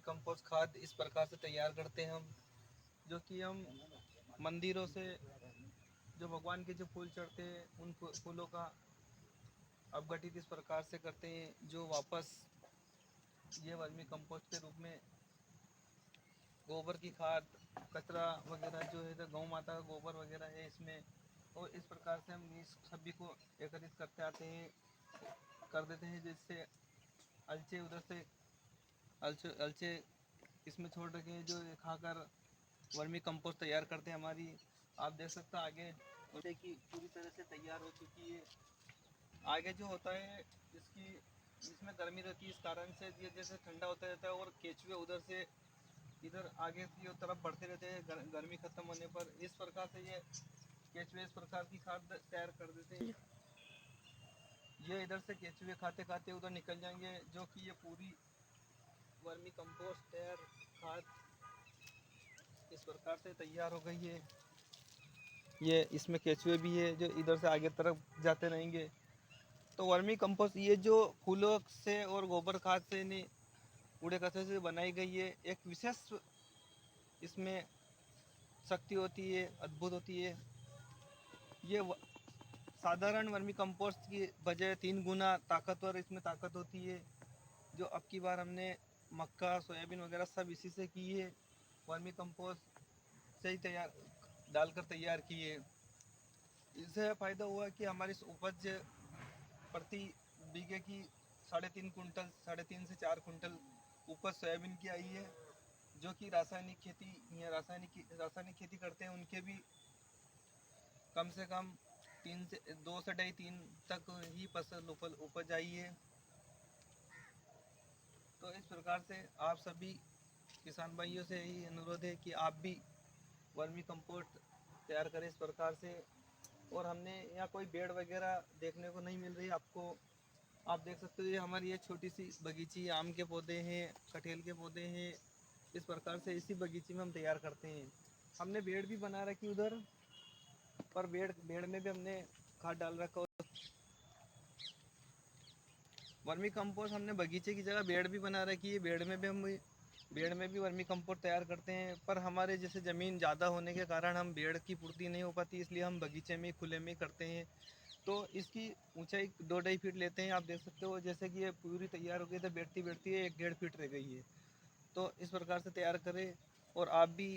Compost खाद इस प्रकार से तैयार करते हैं हम, जो कि हम मंदिरों से जो भगवान के जो फूल चढ़ते हैं उन फूलों का अपघटित इस प्रकार से करते हैं, जो वापस ये वर्मी कंपोस्ट के रूप में गोबर की खाद, कचरा वगैरह जो है, तो गौ माता का गोबर वगैरह है इसमें, और इस प्रकार से हम इस सभी को एकत्रित करते आते हैं, कर देते हैं, जिससे अलचे उधर से अलचे इसमें छोड़ रखे हैं, जो खाकर वर्मी कंपोस्ट तैयार करते हैं हमारी। आप देख सकते हैं आगे जैसे कि पूरी तरह से तैयार हो चुकी है। आगे जो होता है इसकी इसमें गर्मी रहती है, इस कारण से ये जैसे ठंडा होता रहता है और केचुए उधर से इधर आगे की तरफ बढ़ते रहते हैं गर्मी खत्म होने पर। इस प्रकार से ये केचुए इस प्रकार की खाद तैयार कर देते हैं। ये इधर से केचुए खाते खाते उधर निकल जाएंगे, जो कि ये पूरी वर्मी कंपोस्ट तैयार खाद इस प्रकार से तैयार हो गई है। ये इसमें केचुए भी है जो इधर से आगे तरफ जाते रहेंगे। तो वर्मी कंपोस्ट ये जो फूलों से और गोबर खाद से नहीं कूड़े कचरे से बनाई गई है, एक विशेष इसमें शक्ति होती है, अद्भुत होती है। ये साधारण वर्मी कंपोस्ट की बजाय 3 गुना ताकतवर इसमें ताकत होती है। जो अब की बार हमने मक्का, सोयाबीन वगैरह सब इसी से की है, वर्मी कंपोस्ट से ही तैयार डालकर तैयार की है। इससे फ़ायदा हुआ कि हमारी उपज प्रति बीघे की 3.5 कुंटल, 3.5 से 4 कुंटल उपज सोयाबीन की आई है। जो कि रासायनिक खेती या रासायनिक खेती करते हैं उनके भी कम से कम 2 से 2.5-3 तक ही फसल उपज आई है। तो इस प्रकार से आप सभी किसान भाइयों से यही अनुरोध है कि आप भी वर्मी कंपोस्ट तैयार करें इस प्रकार से। और हमने यहाँ कोई बेड़ वगैरह देखने को नहीं मिल रही आपको। आप देख सकते हो ये हमारी ये छोटी सी बगीची, आम के पौधे हैं, कटहल के पौधे हैं। इस प्रकार से इसी बगीचे में हम तैयार करते हैं। हमने बेड़ भी बना रखी उधर, पर बेड़ में भी हमने खाद डाल रखा। वर्मी कंपोस्ट हमने बगीचे की जगह बेड़ भी बना रखी है। बेड़ में भी वर्मी कंपोस्ट तैयार करते हैं, पर हमारे जैसे ज़मीन ज़्यादा होने के कारण हम बेड़ की पूर्ति नहीं हो पाती, इसलिए हम बगीचे में खुले में करते हैं। तो इसकी ऊंचाई 2-2.5 फीट लेते हैं। आप देख सकते हो जैसे कि ये पूरी तैयार हो गई, तो बैठती बैठती है 1-1.5 फीट रह गई है। तो इस प्रकार से तैयार करें। और आप भी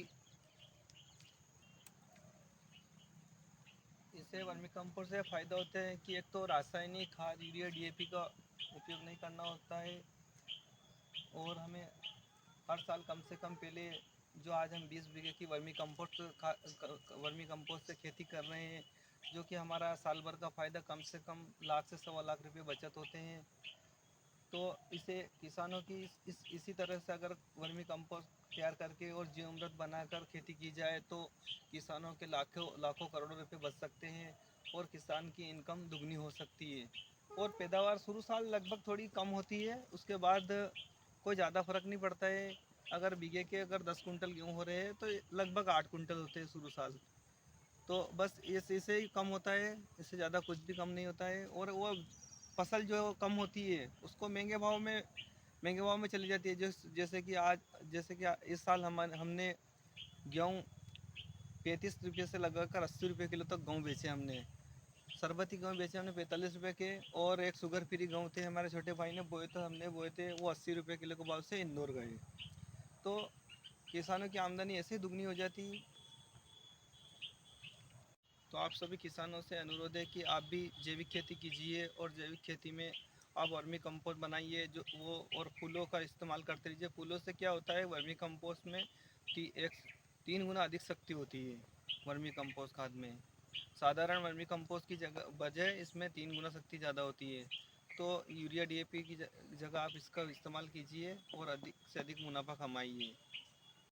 इससे वर्मी कंपोस्ट से फ़ायदा होता है कि एक तो रासायनिक खाद यूरिया डीएपी का उपयोग नहीं करना होता है, और हमें हर साल कम से कम पहले जो आज हम 20 बीघे की वर्मी कंपोस्ट से खेती कर रहे हैं, जो कि हमारा साल भर का फ़ायदा कम से कम लाख से 1.25 लाख रुपये बचत होते हैं। तो इसे किसानों की इसी तरह से अगर वर्मी कंपोस्ट तैयार करके और जीवामृत बनाकर खेती की जाए, तो किसानों के लाखों लाखों करोड़ों रुपए बच सकते हैं, और किसान की इनकम दुगनी हो सकती है। और पैदावार शुरू साल लगभग थोड़ी कम होती है, उसके बाद कोई ज़्यादा फर्क नहीं पड़ता है। अगर बीघे के अगर 10 कुंटल गेहूँ हो रहे हैं तो लगभग 8 कुंटल होते हैं शुरू साल। तो बस इससे ही कम होता है, इससे ज़्यादा कुछ भी कम नहीं होता है। और वो फसल जो कम होती है उसको महंगे भाव में चली जाती है। जैसे कि इस साल हमने गेहूँ 35 रुपये से लगाकर 80 रुपये किलो तक गेहूँ बेचे हमने। शरबती गेहूँ बेचे हमने 45 रुपये के, और एक शुगर फ्री गेहूँ थे हमारे छोटे भाई ने बोए थे, वो 80 रुपये किलो के भाव से इंदौर गए। तो किसानों की आमदनी ऐसे ही दुगनी हो जाती। तो आप सभी किसानों से अनुरोध है कि आप भी जैविक खेती कीजिए, और जैविक खेती में आप वर्मी कंपोस्ट बनाइए जो वो, और फूलों का इस्तेमाल करते रहिए। फूलों से क्या होता है, वर्मी कंपोस्ट में 3 गुना अधिक शक्ति होती है वर्मी कंपोस्ट खाद में। साधारण वर्मी कंपोस्ट की बजाय इसमें 3 गुना शक्ति ज़्यादा होती है। तो यूरिया डीएपी की जगह आप इसका इस्तेमाल कीजिए और अधिक से अधिक मुनाफा कमाइए।